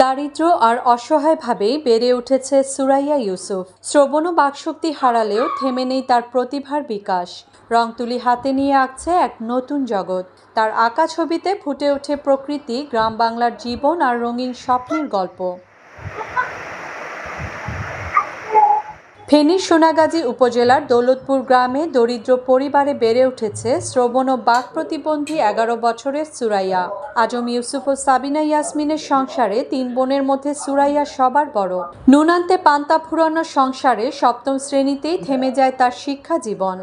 দারিদ্র্য আর অসহায়ভাবেই বেড়ে উঠেছে সুরাইয়া ইউসুফ। শ্রবণ ও বাকশক্তি হারালেও থেমে নেই তার প্রতিভার বিকাশ। রংতুলি হাতে নিয়ে আঁকছে এক নতুন জগৎ। তার আঁকা ছবিতে ফুটে ওঠে প্রকৃতি, গ্রাম বাংলার জীবন আর রঙিন স্বপ্নের গল্প। ফেনীর সোনাগাজী উপজেলার দৌলতপুর গ্রামে দরিদ্র পরিবারে বেড়ে উঠেছে শ্রবণ ও বাক প্রতিবন্ধী 11 বছরের সুরাইয়া। আজম ইউসুফ ও সাবিনা ইয়াসমিনের সংসারে 3 বোনের মধ্যে সুরাইয়া সবার বড়। নুন আনতে পান্তা ফুরানো সংসারে 7ম শ্রেণীতেই থেমে যায় তার শিক্ষা জীবন।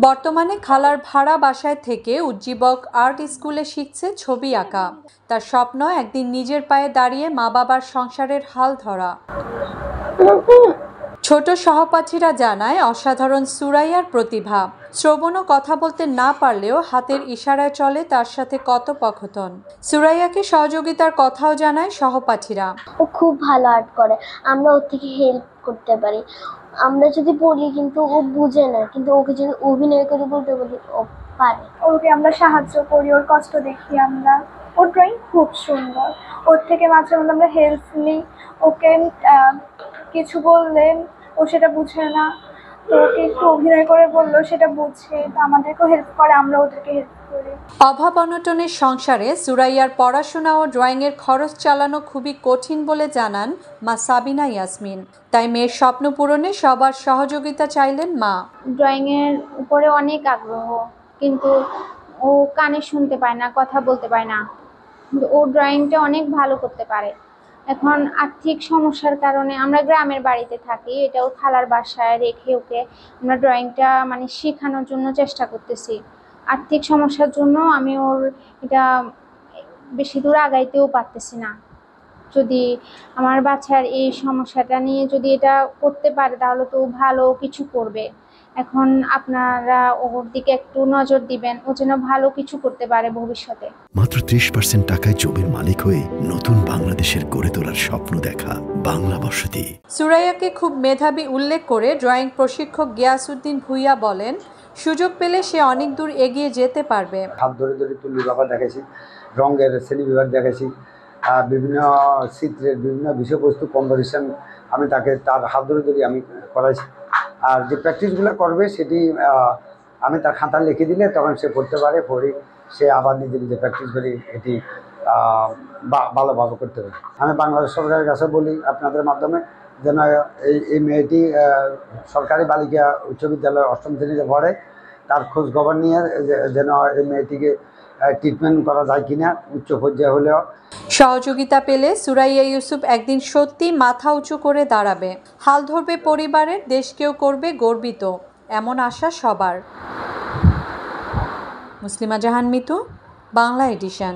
বর্তমানে খালার ভাড়া বাসায় থেকে উজ্জীবক আর্ট স্কুলে শিখছে ছবি আঁকা। তার স্বপ্ন একদিন নিজের পায়ে দাঁড়িয়ে মা বাবার সংসারের হাল ধরা। ছোট সহপাঠীরা জানায় অসাধারণ সুরাইয়ার প্রতিভা। শ্রবণও কথা বলতে না পারলেও হাতের ইশারায় চলে তার সাথে কথোপকথন। সুরাইয়াকে সহযোগিতার কথাও জানায় সহপাঠীরা। ও খুব ভালো আর্ট করে, আমরা ওর থেকে হেল্প করতে পারি। আমরা যদি বলি কিন্তু ও বুঝে না, কিন্তু ওকে যদি অভিনয় করে বলতে বলি ও পারে। ওকে আমরা সাহায্য করি, ওর কষ্ট দেখি আমরা। ওর ড্রয়িং খুব সুন্দর, ওর থেকে মাঝে মধ্যে আমরা হেল্প নিই। ওকে কিছু বললেন ও সেটা বুঝে না, তো ওকে একটু অভিনয় করে বললো সেটা বুঝে, তো আমাদেরকেও হেল্প করে, আমরা ওদেরকে হেল্প করি। অভাব অনটনের সংসারে সুরাইয়ার পড়াশোনা ও ড্রয়িংয়ের খরচ চালানো খুবই কঠিন বলে জানান মা সাবিনা ইয়াসমিন। তাই মেয়ের স্বপ্ন পূরণে সবার সহযোগিতা চাইলেন মা। ড্রয়িংয়ের উপরে অনেক আগ্রহ, কিন্তু ও কানে শুনতে পায় না, কথা বলতে পায় না, কিন্তু ও ড্রয়িংটা অনেক ভালো করতে পারে। এখন আর্থিক সমস্যার কারণে আমরা গ্রামের বাড়িতে থাকি, এটাও খালার বাসায় রেখে ওকে আমরা ড্রয়িংটা শেখানোর জন্য চেষ্টা করতেছি। আর্থিক সমস্যার জন্য আমি ওর এটা বেশি দূর আগাইতেও পারতেছি না। যদি আমার বাচ্চার এই সমস্যাটা নিয়ে যদি এটা করতে পারে তাহলে তো ভালো কিছু করবে। এখন আপনারা ওর দিকে একটু নজর দিবেন, ও যেন ভালো কিছু করতে পারে ভবিষ্যতে। মাত্র 30% টাকায় জমির মালিক হয়ে নতুন বাংলাদেশের গড়ে তোলার স্বপ্ন দেখা বাংলা বসতি। সুরাইয়াকে খুব মেধাবী উল্লেখ করে ড্রয়িং প্রশিক্ষক গিয়াসউদ্দিন ভুইয়া বলেন, সুযোগ পেলে সে অনেক দূর এগিয়ে যেতে পারবে। হাত ধরে ধরে তুলি ব্যাপার দেখেছি, রঙের শ্রেণী বিভাগ দেখেছি, বিভিন্ন চিত্রের বিভিন্ন বিষয়বস্তু কম্পোজিশন আমি তার হাত ধরে ধরে আমি করাইছি। আর যে প্র্যাকটিসগুলো করবে সেটি আমি তার খাতা লিখে দিলে তখন সে পড়তে পারে, পড়ে সে আবার নিজে নিজে প্র্যাকটিস করে এটি ভালোভাবে করতে পারে। আমি বাংলাদেশ সরকারের কাছে বলি আপনাদের মাধ্যমে যেন এই মেয়েটি সরকারি বালিকা উচ্চ বিদ্যালয়ে 8ম শ্রেণীতে পড়ে, তার খোঁজ খবর নিয়ে যেন এই মেয়েটিকে ট্রিটমেন্ট করা যায় কিনা উচ্চ পর্যায়ে হলেও। সহযোগিতা পেলে সুরাইয়া ইউসুফ একদিন সত্যি মাথা উঁচু করে দাঁড়াবে, হাল ধরবে পরিবারের, দেশকেও করবে গর্বিত, এমন আশা সবার। মুসলিমা জাহান মিতু, বাংলা এডিশন।